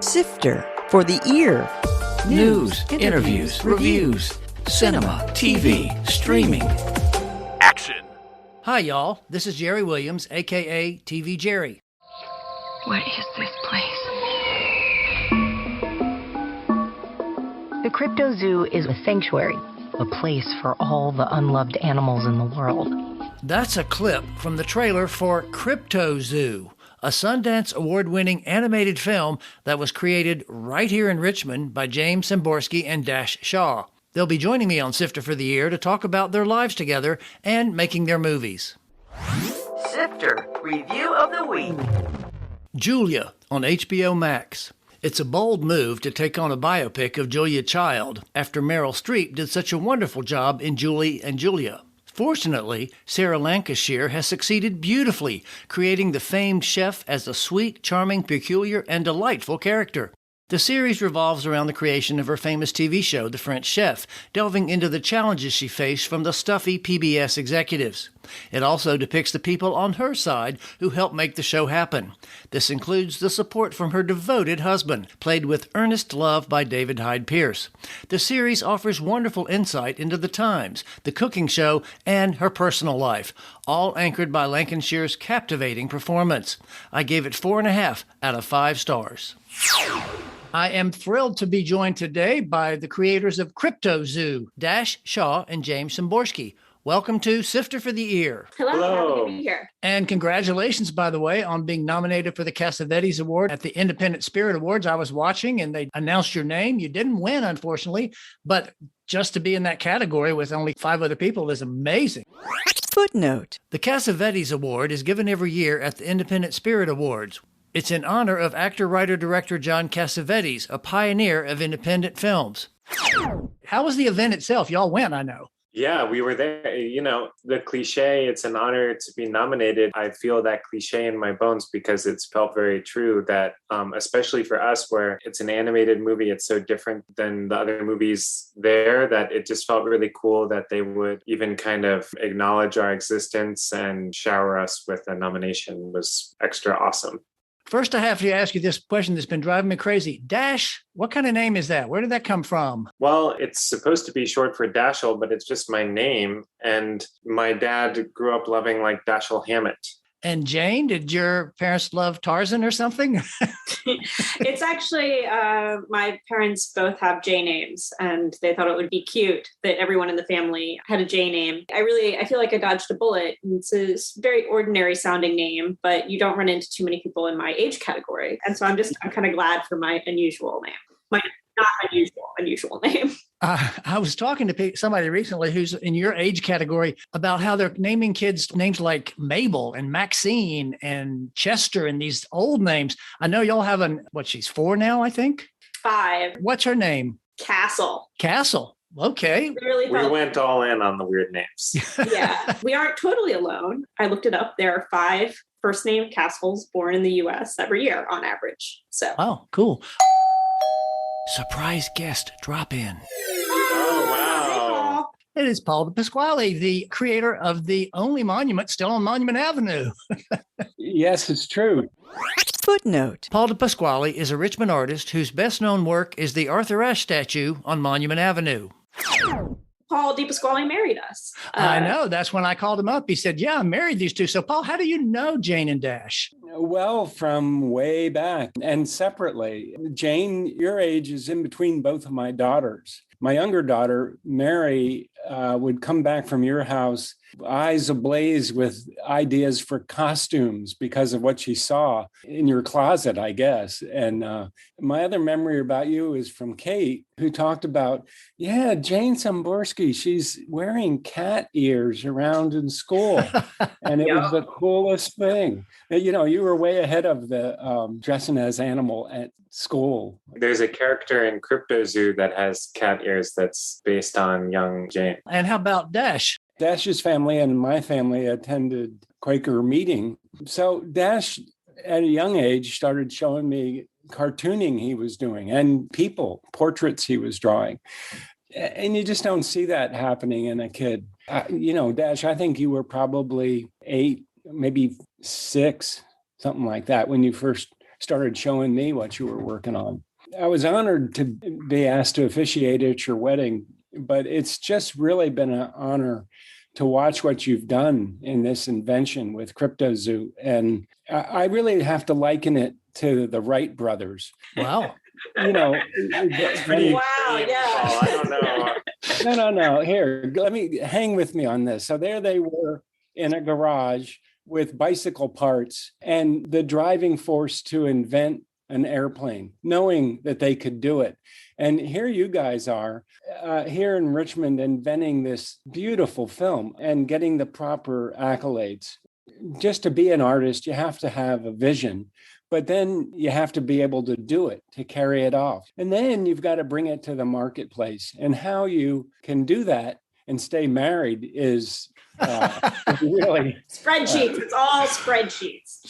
Sifter for the ear. News, interviews, reviews, cinema, TV, streaming. Action. Hi, y'all. This is Jerry Williams, a.k.a. TV Jerry. What is this place? The CRYPTOZOO is a sanctuary, a place for all the unloved animals in the world. That's a clip from the trailer for CRYPTOZOO, a Sundance award-winning animated film that was created right here in Richmond by James Samborski and Dash Shaw. They'll be joining me on Sifter for the Year to talk about their lives together and making their movies. Sifter Review of the Week. Julia on HBO Max. It's a bold move to take on a biopic of Julia Child after Meryl Streep did such a wonderful job in Julie and Julia. Fortunately, Sarah Lancashire has succeeded beautifully, creating the famed chef as a sweet, charming, peculiar, and delightful character. The series revolves around the creation of her famous TV show, The French Chef, delving into the challenges she faced from the stuffy PBS executives. It also depicts the people on her side who helped make the show happen. This includes the support from her devoted husband, played with earnest love by David Hyde Pierce. The series offers wonderful insight into the times, the cooking show, and her personal life, all anchored by Lancashire's captivating performance. I gave it 4.5 out of 5 stars. I am thrilled to be joined today by the creators of CRYPTOZOO, Dash Shaw and James Samborski. Welcome to Sifter for the Ear. Hello. Happy to be here. And congratulations, by the way, on being nominated for the Cassavetes Award at the Independent Spirit Awards. I was watching and they announced your name. You didn't win, unfortunately, but just to be in that category with only 5 other people is amazing. Footnote. The Cassavetes Award is given every year at the Independent Spirit Awards. It's in honor of actor, writer, director John Cassavetes, a pioneer of independent films. How was the event itself? Y'all went, I know. Yeah, we were there. You know, the cliche, it's an honor to be nominated. I feel that cliche in my bones because it's felt very true that, especially for us, where it's an animated movie, it's so different than the other movies there that it just felt really cool that they would even kind of acknowledge our existence and shower us with a nomination was extra awesome. First, I have to ask you this question that's been driving me crazy. Dash, what kind of name is that? Where did that come from? Well, it's supposed to be short for Dashiell, but it's just my name. And my dad grew up loving like Dashiell Hammett. And Jane, did your parents love Tarzan or something? It's actually, my parents both have J names, and they thought it would be cute that everyone in the family had a J name. I feel like I dodged a bullet. It's a very ordinary sounding name, but you don't run into too many people in my age category. And so I'm kind of glad for my unusual name. My not unusual name. I was talking to somebody recently who's in your age category about how they're naming kids names like Mabel and Maxine and Chester and these old names. I know y'all have she's 4 now, I think? 5. What's her name? Castle. Okay. We went all in on the weird names. Yeah. We aren't totally alone. I looked it up. There are 5 first name Castles born in the U.S. every year on average. So. Oh, cool. Surprise guest drop in. Oh, wow. It is Paul DePasquale, the creator of the only monument still on Monument Avenue. Yes, it's true. Footnote. Paul DePasquale is a Richmond artist whose best-known work is the Arthur Ashe statue on Monument Avenue. Paul DePasquale married us. I know. That's when I called him up. He said, yeah, I married these two. So, Paul, how do you know Jane and Dash? Well, from way back and separately. Jane, your age is in between both of my daughters. My younger daughter, Mary, would come back from your house, eyes ablaze with ideas for costumes because of what she saw in your closet, I guess. And my other memory about you is from Kate, who talked about, yeah, Jane Samborski, she's wearing cat ears around in school. And it was the coolest thing. You know, you were way ahead of the dressing as animal at school. There's a character in CRYPTOZOO that has cat ears that's based on young Jane. And how about Dash? Dash's family and my family attended Quaker meeting. So Dash, at a young age, started showing me cartooning he was doing and portraits he was drawing. And you just don't see that happening in a kid. Dash, I think you were probably 8, maybe 6, something like that, when you first started showing me what you were working on. I was honored to be asked to officiate at your wedding, but it's just really been an honor to watch what you've done in this invention with CRYPTOZOO. And I really have to liken it to the Wright brothers. Wow. Wow, yeah. I don't know. No. Here, let me hang with me on this. So there they were in a garage with bicycle parts and the driving force to invent an airplane, knowing that they could do it. And here you guys are here in Richmond inventing this beautiful film and getting the proper accolades. Just to be an artist, you have to have a vision, but then you have to be able to do it, to carry it off. And then you've got to bring it to the marketplace. And how you can do that and stay married is really Spreadsheets. It's all spreadsheets.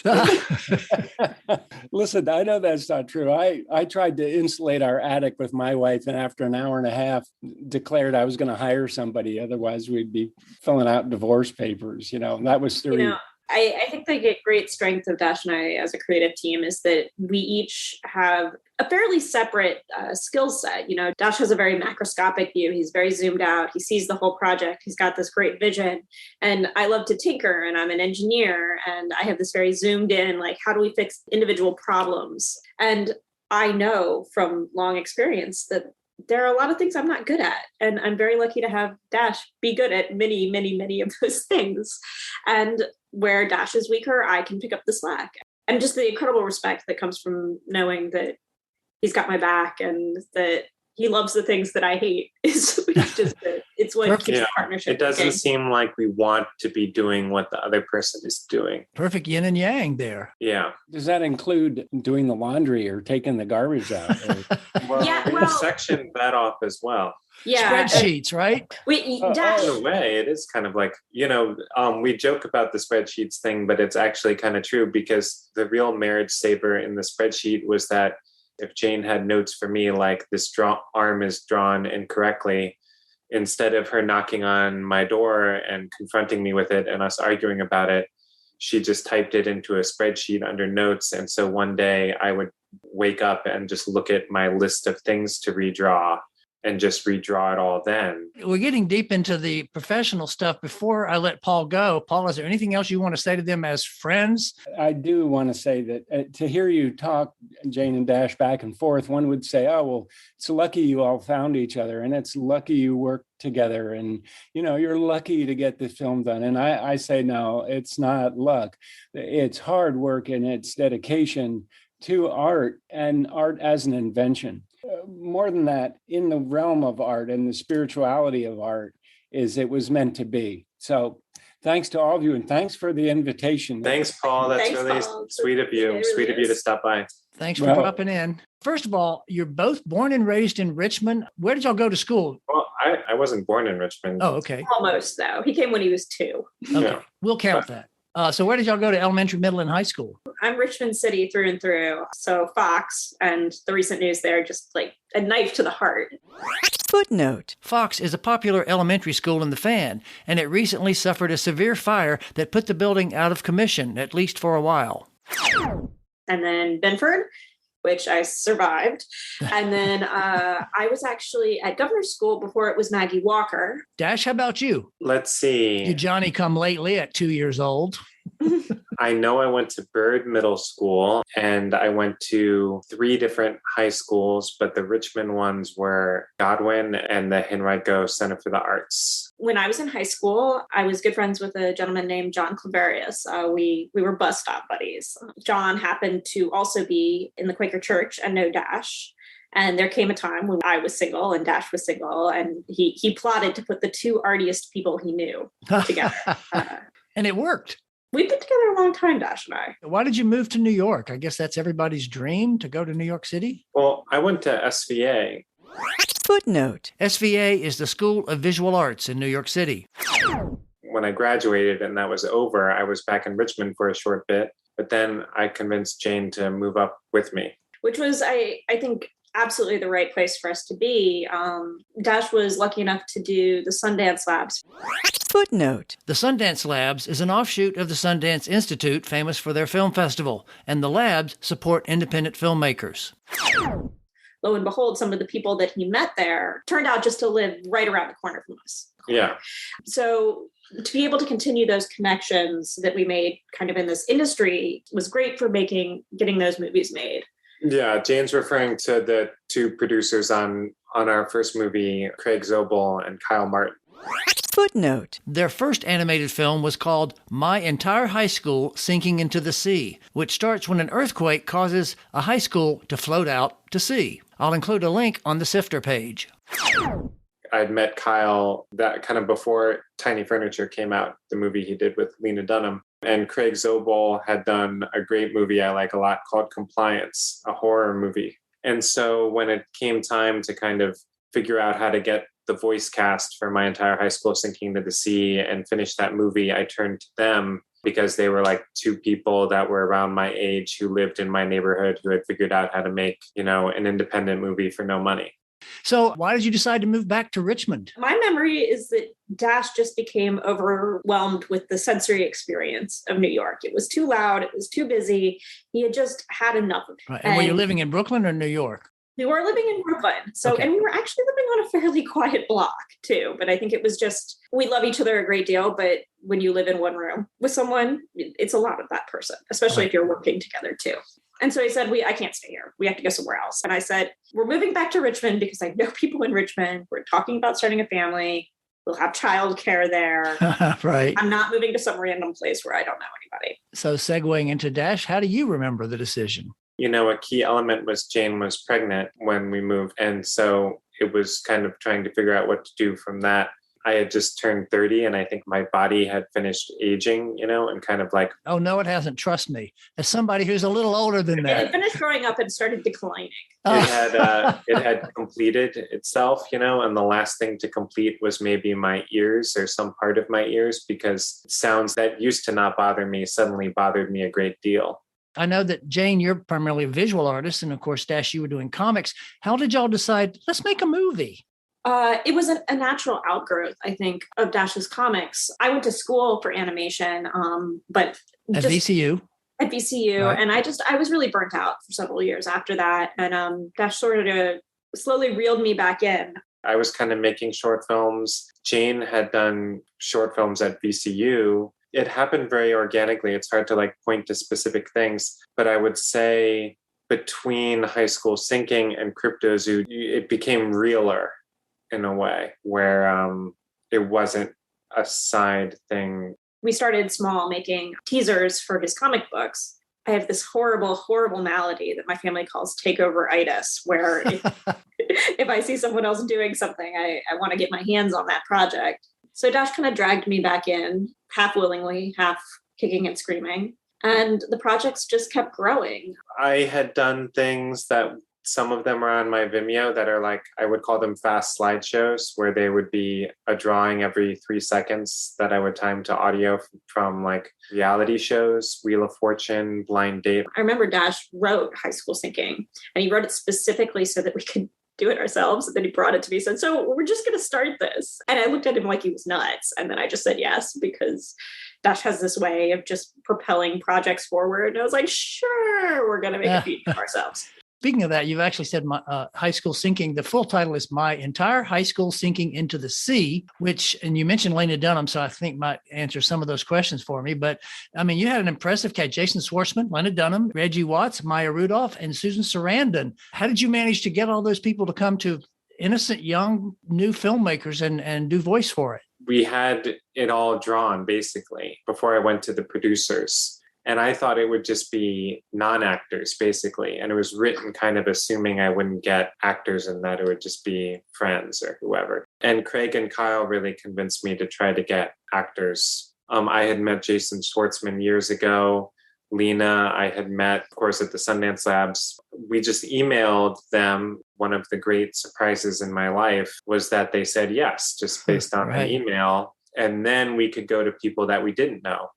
Listen, I know that's not true. I tried to insulate our attic with my wife, and after an hour and a half declared I was going to hire somebody. Otherwise, we'd be filling out divorce papers. That was the I think the great strength of Dash and I as a creative team is that we each have a fairly separate skill set. Dash has a very macroscopic view. He's very zoomed out. He sees the whole project. He's got this great vision. And I love to tinker, and I'm an engineer, and I have this very zoomed in, like, how do we fix individual problems? And I know from long experience that there are a lot of things I'm not good at. And I'm very lucky to have Dash be good at many, many, many of those things. And where Dash is weaker, I can pick up the slack. And just the incredible respect that comes from knowing that he's got my back and that he loves the things that I hate is just it's what keeps the partnership. It doesn't seem like we want to be doing what the other person is doing. Perfect yin and yang there. Yeah. Does that include doing the laundry or taking the garbage out? We section that off as well. Yeah, spreadsheets, right? Dash. In a way, it is kind of like, we joke about the spreadsheets thing, but it's actually kind of true, because the real marriage saver in the spreadsheet was that if Jane had notes for me, like this arm is drawn incorrectly, instead of her knocking on my door and confronting me with it and us arguing about it, she just typed it into a spreadsheet under notes. And so one day I would wake up and just look at my list of things to redraw and just redraw it all then. We're getting deep into the professional stuff. Before I let Paul go, Paul, is there anything else you want to say to them as friends? I do want to say that to hear you talk, Jane and Dash, back and forth, one would say, oh, well, it's lucky you all found each other, and it's lucky you worked together, and you're lucky to get the film done. And I say, no, it's not luck. It's hard work and it's dedication to art, and art as an invention. More than that, in the realm of art and the spirituality of art, it was meant to be. So thanks to all of you, and thanks for the invitation. Thanks, Paul. That's really sweet of you. Sweet of you to stop by. Thanks for dropping in. First of all, you're both born and raised in Richmond. Where did y'all go to school? Well, I wasn't born in Richmond. Oh, okay. Almost, though. He came when he was 2. Okay, Yeah. We'll count that. So where did y'all go to elementary, middle, and high school? I'm Richmond City through and through. So Fox and the recent news there, just like a knife to the heart. Footnote. Fox is a popular elementary school in the Fan, and it recently suffered a severe fire that put the building out of commission, at least for a while. And then Benford, which I survived. And then I was actually at governor's school before it was Maggie Walker. Dash, how about you? Let's see. You Johnny come lately at 2 years old. I know I went to Byrd Middle School, and I went to 3 different high schools, but the Richmond ones were Godwin and the Henrico Center for the Arts. When I was in high school, I was good friends with a gentleman named John Claverius. We were bus stop buddies. John happened to also be in the Quaker Church and know Dash. And there came a time when I was single and Dash was single, and he plotted to put the 2 artiest people he knew together. And it worked. We've been together a long time, Dash and I. Why did you move to New York? I guess that's everybody's dream, to go to New York City. Well, I went to SVA. Footnote. SVA is the School of Visual Arts in New York City. When I graduated and that was over, I was back in Richmond for a short bit, but then I convinced Jane to move up with me. Which was, I think, absolutely the right place for us to be. Dash was lucky enough to do the Sundance Labs. Footnote. The Sundance Labs is an offshoot of the Sundance Institute, famous for their film festival, and the labs support independent filmmakers. Lo and behold, some of the people that he met there turned out just to live right around the corner from us. Yeah. So to be able to continue those connections that we made kind of in this industry was great for getting those movies made. Yeah, Jane's referring to the two producers on our first movie, Craig Zobel and Kyle Martin. Footnote. Their first animated film was called My Entire High School Sinking into the Sea, which starts when an earthquake causes a high school to float out to sea. I'll include a link on the Sifter page. I'd met Kyle that kind of before Tiny Furniture came out, the movie he did with Lena Dunham. And Craig Zobel had done a great movie I like a lot called Compliance, a horror movie. And so when it came time to kind of figure out how to get the voice cast for My Entire High School Sinking into the Sea and finish that movie, I turned to them because they were like two people that were around my age who lived in my neighborhood who had figured out how to make, an independent movie for no money. So why did you decide to move back to Richmond? My memory is that Dash just became overwhelmed with the sensory experience of New York. It was too loud. It was too busy. He had just had enough of it. Right. And were you living in Brooklyn or New York? We were living in Brooklyn. So, Okay. And we were actually living on a fairly quiet block too. But I think it was just, we love each other a great deal. But when you live in one room with someone, it's a lot of that person, especially if you're working together too. And so he said, I can't stay here. We have to go somewhere else. And I said, we're moving back to Richmond because I know people in Richmond. We're talking about starting a family. We'll have childcare there. Right. I'm not moving to some random place where I don't know anybody. So segueing into Dash, how do you remember the decision? A key element was Jane was pregnant when we moved. And so it was kind of trying to figure out what to do from that. I had just turned 30 and I think my body had finished aging, and kind of like, Oh, no, it hasn't. Trust me. As somebody who's a little older than It had that. finished growing up and started declining. it had completed itself, and the last thing to complete was maybe my ears or some part of my ears, because sounds that used to not bother me suddenly bothered me a great deal. I know that, Jane, you're primarily a visual artist. And of course, Dash, you were doing comics. How did y'all decide, let's make a movie? It was a natural outgrowth, I think, of Dash's comics. I went to school for animation, but At VCU. At VCU. Right. And I was really burnt out for several years after that. And Dash sort of slowly reeled me back in. I was kind of making short films. Jane had done short films at VCU. It happened very organically. It's hard to point to specific things, but I would say between High School Sinking and CRYPTOZOO, it became realer in a way where it wasn't a side thing. We started small, making teasers for his comic books. I have this horrible, horrible malady that my family calls takeover-itis, where if I see someone else doing something, I want to get my hands on that project. So Dash kind of dragged me back in, half willingly, half kicking and screaming. And the projects just kept growing. I had done things that some of them are on my Vimeo that are I would call them fast slideshows, where they would be a drawing every 3 seconds that I would time to audio from reality shows, Wheel of Fortune, Blind Date. I remember Dash wrote High School Sinking, and he wrote it specifically so that we could do it ourselves. And then he brought it to me and said, so we're just going to start this. And I looked at him like he was nuts. And then I just said yes, because Dash has this way of just propelling projects forward. And I was like, sure, we're going to make a feature of ourselves. Speaking of that, you've actually said my High School Sinking. The full title is My Entire High School Sinking into the Sea, and you mentioned Lena Dunham, so I think might answer some of those questions for me. But I mean, you had an impressive cast: Jason Schwartzman, Lena Dunham, Reggie Watts, Maya Rudolph, and Susan Sarandon. How did you manage to get all those people to come to innocent, young, new filmmakers and do voice for it? We had it all drawn basically before I went to the producers. And I thought it would just be non-actors, basically. And it was written kind of assuming I wouldn't get actors and that it would just be friends or whoever. And Craig and Kyle really convinced me to try to get actors. I had met Jason Schwartzman years ago. Lena, I had met, of course, at the Sundance Labs. We just emailed them. One of the great surprises in my life was that they said yes, just based on Right. an email. And then we could go to people that we didn't know,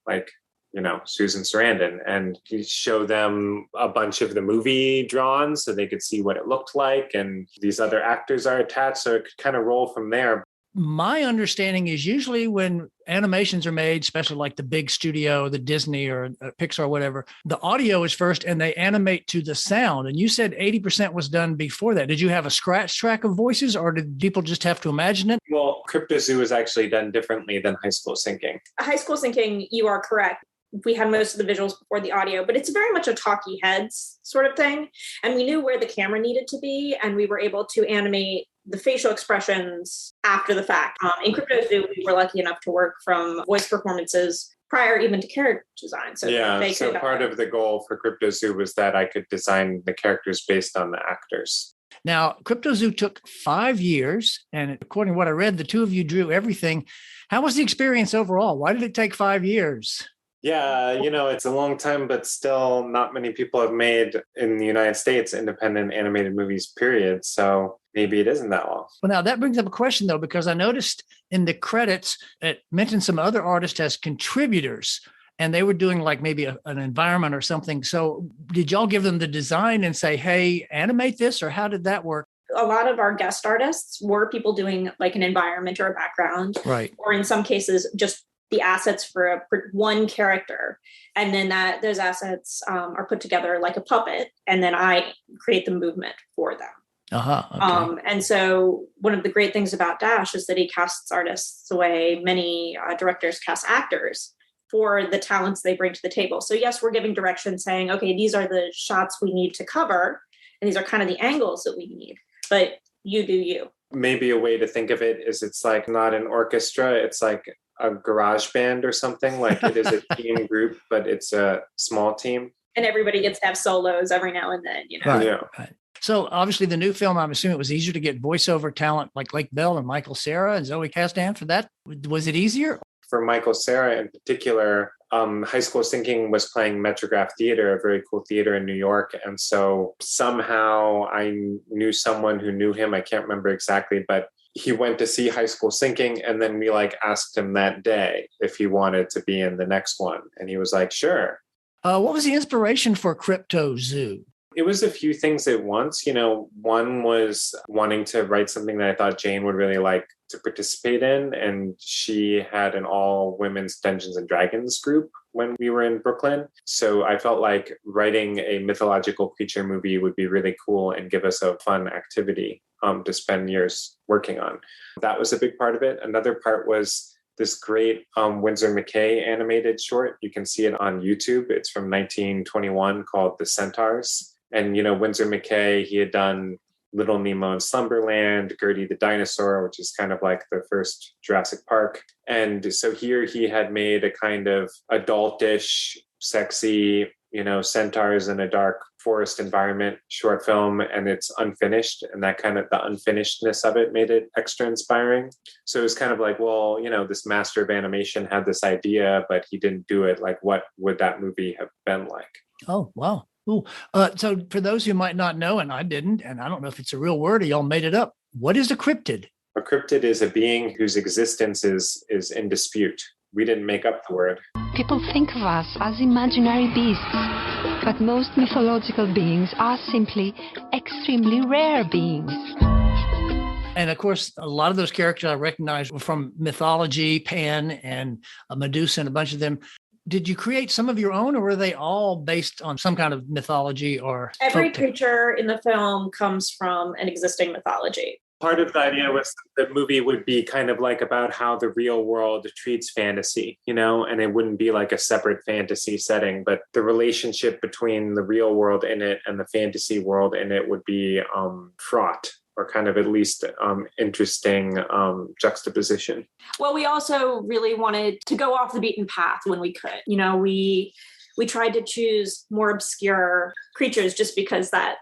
Susan Sarandon, and show them a bunch of the movie drawn so they could see what it looked like. And these other actors are attached, so it could kind of roll from there. My understanding is usually when animations are made, especially like the big studio, the Disney or Pixar or whatever, the audio is first and they animate to the sound. And you said 80% was done before that. Did you have a scratch track of voices or did people just have to imagine it? Well, CRYPTOZOO is actually done differently than High School Syncing. High School Syncing, you are correct. We had most of the visuals before the audio, but it's very much a talkie heads sort of thing. And we knew where the camera needed to be, and we were able to animate the facial expressions after the fact. In CRYPTOZOO, we were lucky enough to work from voice performances prior even to character design. So part of the goal for CRYPTOZOO was that I could design the characters based on the actors. Now, CRYPTOZOO took 5 years, and according to what I read, the two of you drew everything. How was the experience overall? Why did it take 5 years? Yeah, it's a long time, but still not many people have made in the United States independent animated movies, period. So maybe it isn't that long. Well, now that brings up a question, though, because I noticed in the credits, it mentioned some other artists as contributors, and they were doing like maybe an environment or something. So did y'all give them the design and say, hey, animate this, or how did that work? A lot of our guest artists were people doing like an environment or a background, right? Or in some cases, just the assets for one character. And then those assets are put together like a puppet. And then I create the movement for them. Okay. And so one of the great things about Dash is that he casts artists the way many directors cast actors for the talents they bring to the table. So yes, we're giving direction saying, okay, these are the shots we need to cover. And these are kind of the angles that we need, but you do you. Maybe a way to think of it is it's like not an orchestra. It's like a garage band or something. Like it is a team group, but it's a small team. And everybody gets to have solos every now and then, Right, Yeah. Right. So obviously the new film, I'm assuming it was easier to get voiceover talent like Lake Bell and Michael Cera and Zoe Castan for that. Was it easier? For Michael Cera in particular, High School Syncing was playing Metrograph Theater, a very cool theater in New York. And so somehow I knew someone who knew him. I can't remember exactly, but he went to see High School Syncing, and then we asked him that day if he wanted to be in the next one. And he was like, sure. What was the inspiration for CRYPTOZOO? It was a few things at once. One was wanting to write something that I thought Jane would really like to participate in. And she had an all women's Dungeons and Dragons group when we were in Brooklyn. So I felt like writing a mythological creature movie would be really cool and give us a fun activity to spend years working on. That was a big part of it. Another part was this great Winsor McCay animated short. You can see it on YouTube. It's from 1921 called The Centaurs. And, Winsor McCay, he had done Little Nemo in Slumberland, Gertie the Dinosaur, which is kind of like the first Jurassic Park. And so here he had made a kind of adultish, sexy, centaurs in a dark forest environment short film, and it's unfinished. And that kind of the unfinishedness of it made it extra inspiring. So it was kind of like, well, this master of animation had this idea, but he didn't do it. Like, what would that movie have been like? Oh, wow. Cool. So for those who might not know, and I didn't, and I don't know if it's a real word or y'all made it up, what is a cryptid? A cryptid is a being whose existence is in dispute. We didn't make up the word. People think of us as imaginary beasts, but most mythological beings are simply extremely rare beings. And of course, a lot of those characters I recognize were from mythology, Pan and Medusa and a bunch of them. Did you create some of your own, or were they all based on some kind of mythology or every creature in the film comes from an existing mythology? Part of the idea was the movie would be kind of like about how the real world treats fantasy, and it wouldn't be like a separate fantasy setting, but the relationship between the real world in it and the fantasy world in it would be fraught, or kind of at least interesting juxtaposition. Well, we also really wanted to go off the beaten path when we could. We tried to choose more obscure creatures just because that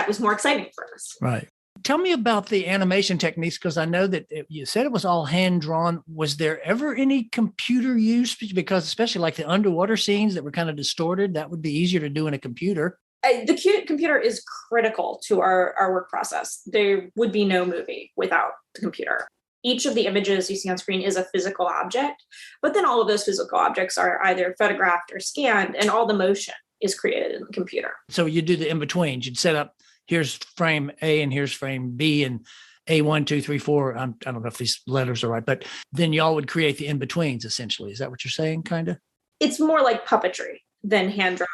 was more exciting for us. Right. Tell me about the animation techniques, because I know that you said it was all hand-drawn. Was there ever any computer use? Because especially like the underwater scenes that were kind of distorted, that would be easier to do in a computer. The computer is critical to our work process. There would be no movie without the computer. each of the images you see on screen is a physical object, but then all of those physical objects are either photographed or scanned, and all the motion is created in the computer. So you do the in-betweens. You'd set up, here's frame A and here's frame B and A1, 2, 3, 4. I don't know if these letters are right, but then y'all would create the in-betweens, essentially. Is that what you're saying, kind of? It's more like puppetry than hand-drawn.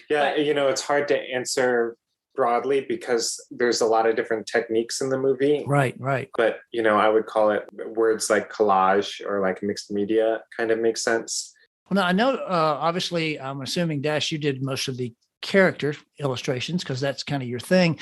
Yeah, it's hard to answer broadly because there's a lot of different techniques in the movie. Right. But, I would call it words like collage or like mixed media kind of makes sense. Well, now I know, obviously, I'm assuming, Dash, you did most of the character illustrations because that's kind of your thing.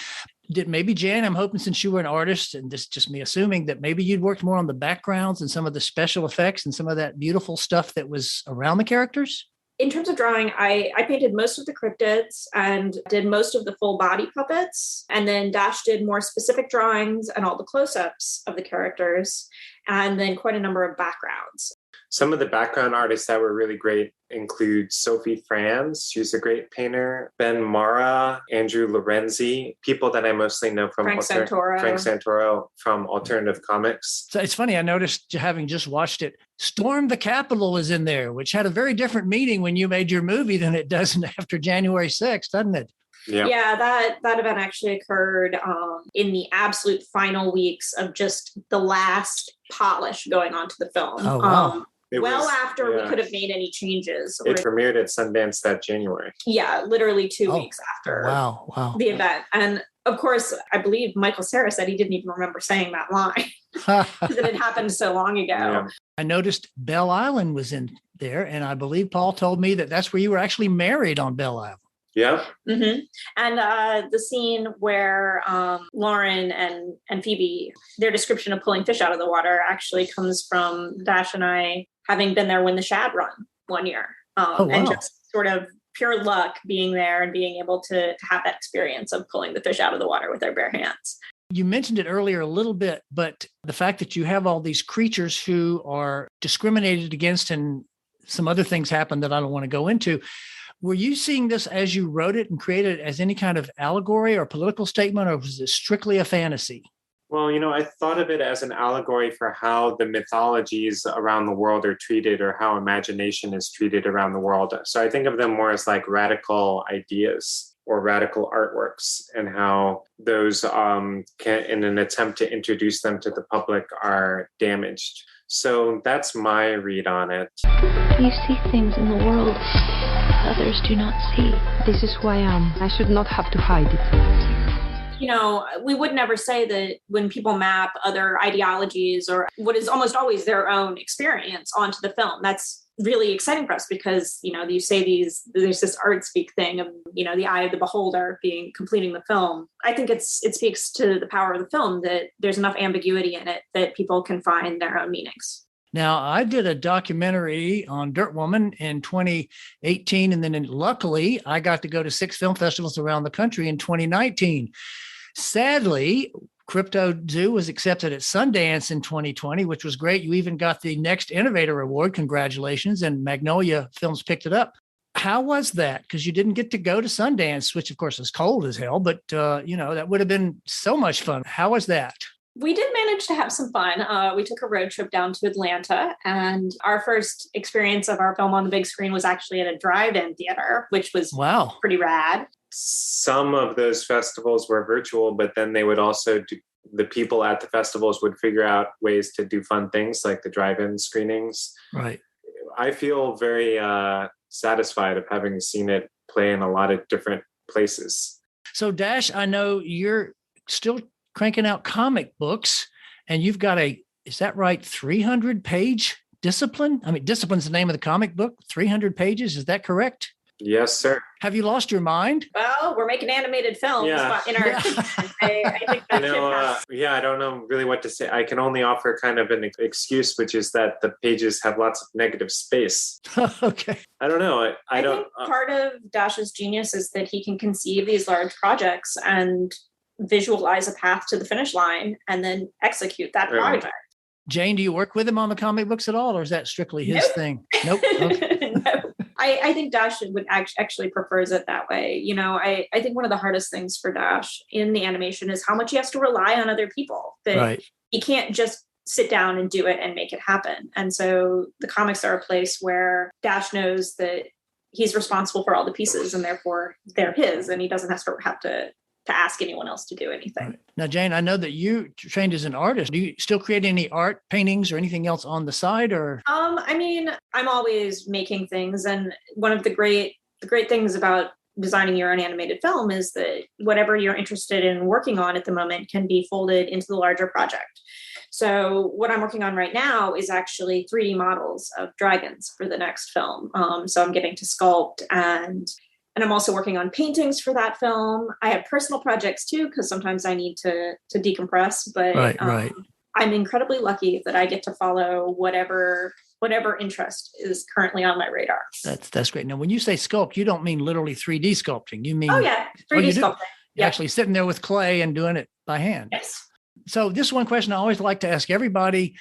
Did maybe, Jan, I'm hoping since you were an artist, and this is just me assuming, that maybe you'd worked more on the backgrounds and some of the special effects and some of that beautiful stuff that was around the characters? In terms of drawing, I painted most of the cryptids and did most of the full body puppets. And then Dash did more specific drawings and all the close-ups of the characters, and then quite a number of backgrounds. Some of the background artists that were really great include Sophie Franz. She's a great painter. Ben Mara, Andrew Lorenzi, people that I mostly know from Frank Santoro from Alternative Comics. So it's funny, I noticed, having just watched it, Storm the Capitol is in there, which had a very different meaning when you made your movie than it does after January 6th, doesn't it? Yeah, that event actually occurred in the absolute final weeks of just the last polish going on to the film. Oh, wow. After we could have made any changes. It premiered at Sundance that January. Yeah, literally 2 weeks after the event. And of course, I believe Michael Cera said he didn't even remember saying that line because it had happened so long ago. Yeah. I noticed Belle Island was in there, and I believe Paul told me that that's where you were actually married, on Belle Island. Yeah. Mm-hmm. And the scene where Lauren and Phoebe, their description of pulling fish out of the water actually comes from Dash and I having been there when the Shad run one year. And just sort of pure luck being there and being able to have that experience of pulling the fish out of the water with our bare hands. You mentioned it earlier a little bit, but the fact that you have all these creatures who are discriminated against and some other things happen that I don't want to go into. Were you seeing this as you wrote it and created it as any kind of allegory or political statement, or was it strictly a fantasy? Well, I thought of it as an allegory for how the mythologies around the world are treated, or how imagination is treated around the world. So I think of them more as like radical ideas or radical artworks, and how those can, in an attempt to introduce them to the public, are damaged. So that's my read on it. You see things in the world others do not see. This is who I am. I should not have to hide it. We would never say that when people map other ideologies or what is almost always their own experience onto the film. That's really exciting for us because, you say there's this art speak thing of, the eye of the beholder completing the film. I think it speaks to the power of the film that there's enough ambiguity in it that people can find their own meanings. Now, I did a documentary on Dirt Woman in 2018, and then luckily I got to go to 6 film festivals around the country in 2019. Sadly, CRYPTOZOO was accepted at Sundance in 2020, which was great. You even got the Next Innovator Award. Congratulations. And Magnolia Films picked it up. How was that? Because you didn't get to go to Sundance, which of course is cold as hell, but that would have been so much fun. How was that? We did manage to have some fun. We took a road trip down to Atlanta, and our first experience of our film on the big screen was actually at a drive-in theater, which was pretty rad. Some of those festivals were virtual, but then they would also the people at the festivals would figure out ways to do fun things like the drive-in screenings. Right. I feel very satisfied of having seen it play in a lot of different places. So Dash, I know you're still cranking out comic books, and you've got is that right, 300-page Discipline? I mean, Discipline's the name of the comic book, 300 pages. Is that correct? Yes, sir. Have you lost your mind? Well, we're making animated films in our I think that I don't know really what to say. I can only offer kind of an excuse, which is that the pages have lots of negative space. Okay. I don't know. I don't think part of Dash's genius is that he can conceive these large projects and visualize a path to the finish line and then execute that project. Jane, do you work with him on the comic books at all, or is that strictly his thing? Nope. Okay. No. I think Dash would actually prefers it that way. I think one of the hardest things for Dash in the animation is how much he has to rely on other people. That he can't just sit down and do it and make it happen. And so the comics are a place where Dash knows that he's responsible for all the pieces and therefore they're his, and he doesn't have to ask anyone else to do anything. Right. Now, Jane, I know that you trained as an artist. Do you still create any art, paintings, or anything else on the side? Or I mean, I'm always making things, and one of the great things about designing your own animated film is that whatever you're interested in working on at the moment can be folded into the larger project. So what I'm working on right now is actually 3D models of dragons for the next film. So I'm getting to sculpt, and I'm also working on paintings for that film. I have personal projects too, because sometimes I need to decompress, but right. I'm incredibly lucky that I get to follow whatever interest is currently on my radar. That's great. Now, when you say sculpt, you don't mean literally 3D sculpting. You mean 3D sculpting. You're actually sitting there with clay and doing it by hand. Yes. So this one question I always like to ask everybody: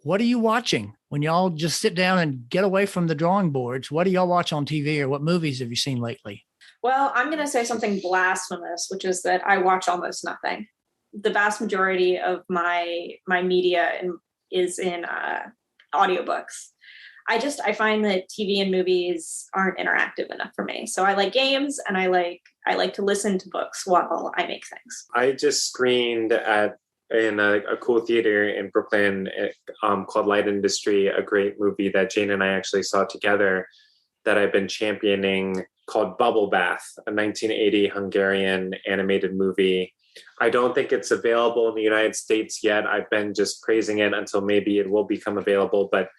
what are you watching when y'all just sit down and get away from the drawing boards? What do y'all watch on TV, or what movies have you seen lately? Well, I'm going to say something blasphemous, which is that I watch almost nothing. The vast majority of my media is in audiobooks. I find that TV and movies aren't interactive enough for me. So I like games, and I like to listen to books while I make things. I just screened in a cool theater in Brooklyn called Light Industry, a great movie that Jane and I actually saw together that I've been championing, called Bubble Bath, a 1980 Hungarian animated movie. I don't think it's available in the United States yet. I've been just praising it until maybe it will become available. But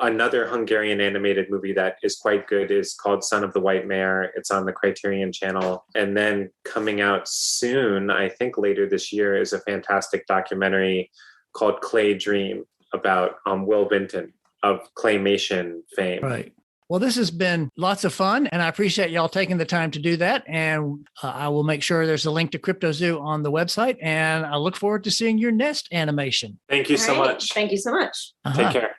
another Hungarian animated movie that is quite good is called Son of the White Mare. It's on the Criterion channel. And then coming out soon, I think later this year, is a fantastic documentary called Clay Dream about Will Vinton of claymation fame. Right. Well, this has been lots of fun, and I appreciate y'all taking the time to do that. And I will make sure there's a link to CRYPTOZOO on the website, and I look forward to seeing your next animation. Thank you so much. Thank you so much. Take care.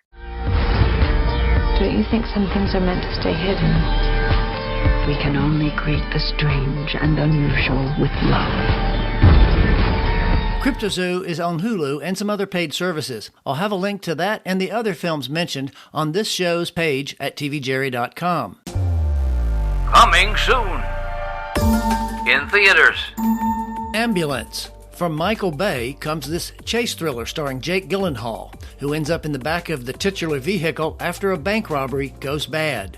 Don't you think some things are meant to stay hidden? We can only greet the strange and unusual with love. CRYPTOZOO is on Hulu and some other paid services. I'll have a link to that and the other films mentioned on this show's page at tvjerry.com. Coming soon. In theaters. Ambulance. From Michael Bay comes this chase thriller starring Jake Gyllenhaal, who ends up in the back of the titular vehicle after a bank robbery goes bad.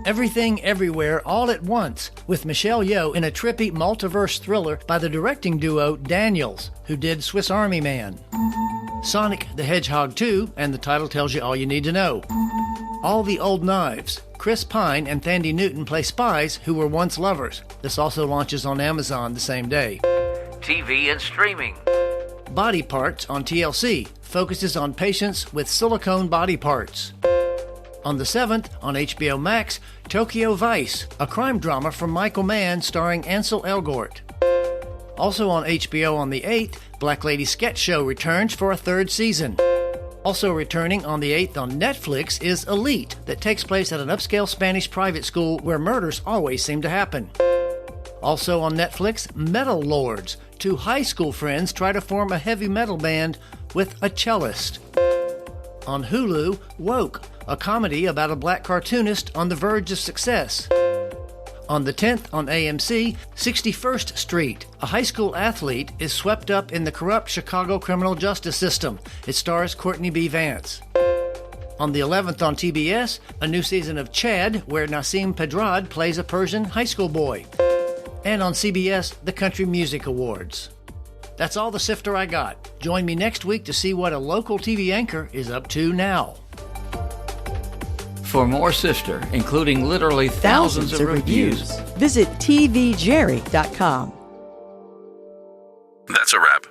Everything Everywhere All at Once, with Michelle Yeoh in a trippy multiverse thriller by the directing duo Daniels, who did Swiss Army Man. Sonic the Hedgehog 2, and the title tells you all you need to know. All the Old Knives. Chris Pine and Thandie Newton play spies who were once lovers. This also launches on Amazon the same day. TV and streaming. Body Parts on TLC focuses on patients with silicone body parts. On the 7th, on HBO Max, Tokyo Vice, a crime drama from Michael Mann starring Ansel Elgort. Also on HBO on the 8th, Black Lady Sketch Show returns for a 3rd season. Also returning on the 8th on Netflix is Elite, that takes place at an upscale Spanish private school where murders always seem to happen. Also on Netflix, Metal Lords. 2 high school friends try to form a heavy metal band with a cellist. On Hulu, Woke, a comedy about a black cartoonist on the verge of success. On the 10th on AMC, 61st Street, a high school athlete is swept up in the corrupt Chicago criminal justice system. It stars Courtney B. Vance. On the 11th on TBS, a new season of Chad, where Nassim Pedrad plays a Persian high school boy. And on CBS, the Country Music Awards. That's all the sifter I got. Join me next week to see what a local TV anchor is up to now. For more Sifter, including literally thousands of reviews, visit tvjerry.com. That's a wrap.